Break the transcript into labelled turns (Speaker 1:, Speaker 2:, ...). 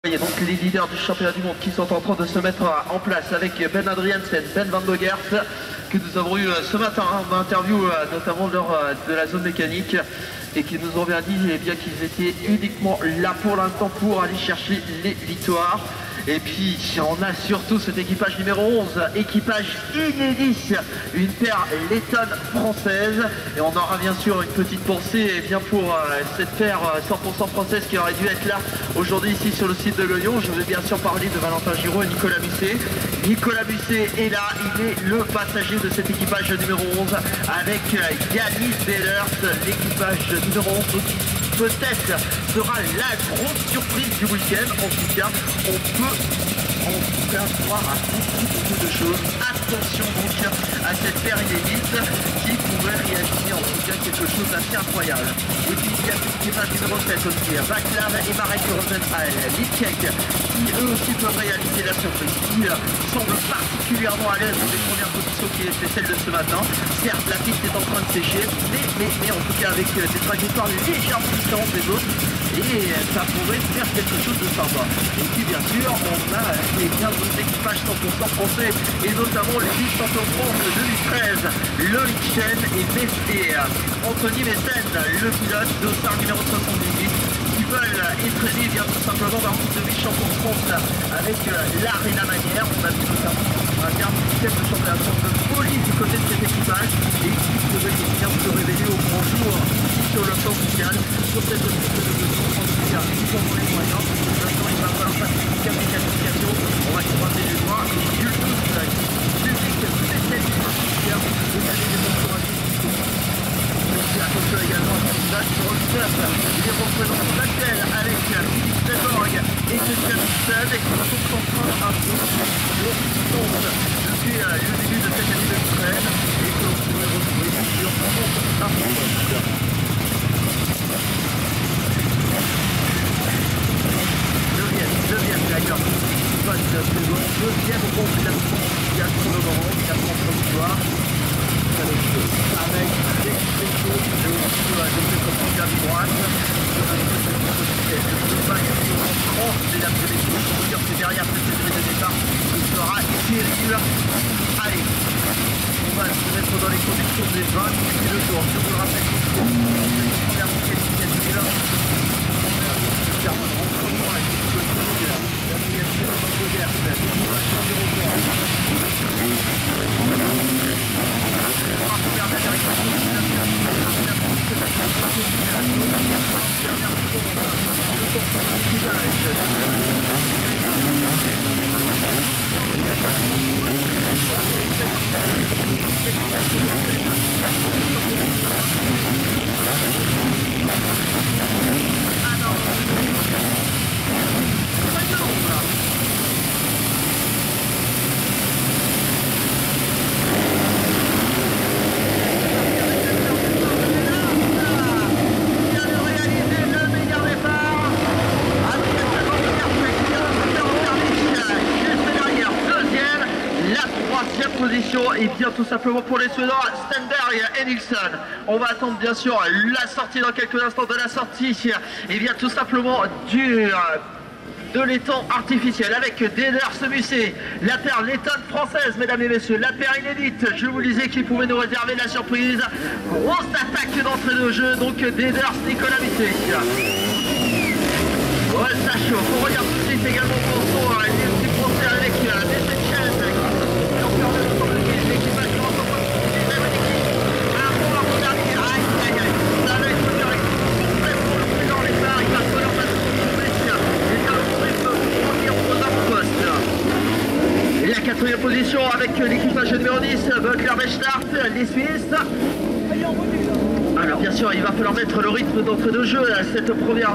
Speaker 1: Il y a donc les leaders du championnat du monde qui sont en train de se mettre en place avec Ben Adriaansen, Ben Van Bogert, que nous avons eu ce matin en interview, notamment lors de la zone mécanique, et qui nous ont bien dit bien qu'ils étaient uniquement là pour l'instant pour aller chercher les victoires. Et puis on a surtout cet équipage numéro 11, équipage inédit, une paire Letton française. Et on aura bien sûr une petite pensée bien pour cette paire 100% française qui aurait dû être là aujourd'hui ici sur le site de Loyon. Je vais bien sûr parler de Valentin Giraud et Nicolas Musset. Nicolas Musset est là, il est le passager de cet équipage numéro 11 avec Yannis Bellers, l'équipage numéro 11 qui peut-être sera la grosse surprise du week-end. En tout cas, on peut croire à beaucoup de choses. Attention donc à cette paire inédite qui pourrait réaliser en tout cas quelque chose d'assez incroyable. Et puis il y a l'équipage numéro 7 aussi, Vaclav et Marek Rosenthal, Liedtke, qui eux aussi peuvent réaliser la surprise, qui semble particulièrement à l'aise dans les premières positions qui étaient celles de ce matin. Certes, la piste est en train de sécher, mais en tout cas avec des trajectoires légèrement différentes des autres, et ça pourrait faire quelque chose de sympa. Et puis bien sûr, on a les 15 équipages 100% français, et notamment les vice-champions de France de 2013, Loïc Chen et Messier, Anthony Messen, le pilote d'Ossard numéro 78, qui veulent entraîner bien tout simplement dans le de vice-champion de France avec l'art et la manière. On a vu notamment un dernier système de championnat de folie du côté de cet équipage, et qui pourrait bien se révéler au grand jour ici sur le plan social, sur cette piste de 230 pour les moyens. Maintenant il va falloir passer une qualification. On va croiser les doigts et Jules Douce, public spécialiste de l'année des encouragements. Attention également à ce match sur le surf, les représentants actuels avec Philippe Seborg et Christian Hudson qui sont en train un peu de résistance depuis le début de cette année 2013 et que l'on pourrait retrouver sur un deuxième d'ailleurs, pas de saison, deuxième au classement mondial pour le moment, 4 ans de victoire. Avec des spéciaux de cette première droite, le vainqueur en France, mesdames et messieurs, je peux dire que derrière cette série de départ, ce sera terrible. Allez, on va se mettre dans les conditions des 20 minutes de tour. Je vous le rappelle, première qualificative. Et bien tout simplement pour les Suédois, Stenberg et Nilsson. On va attendre bien sûr la sortie dans quelques instants de la sortie. Et bien tout simplement de l'étang artificiel avec Deders Musset, la paire Letton française, mesdames et messieurs, la paire inédite, je vous disais qu'il pouvait nous réserver la surprise. Grosse attaque d'entrée de jeu, donc Deders, Nicolas Musset. Ouais, ça chauffe, on regarde tout de suite également pour son les petits français avec Messier quatrième position avec l'équipage numéro 10, Butler Bechtart, les Suisses. Alors bien sûr, il va falloir mettre le rythme d'entrée de jeu à cette première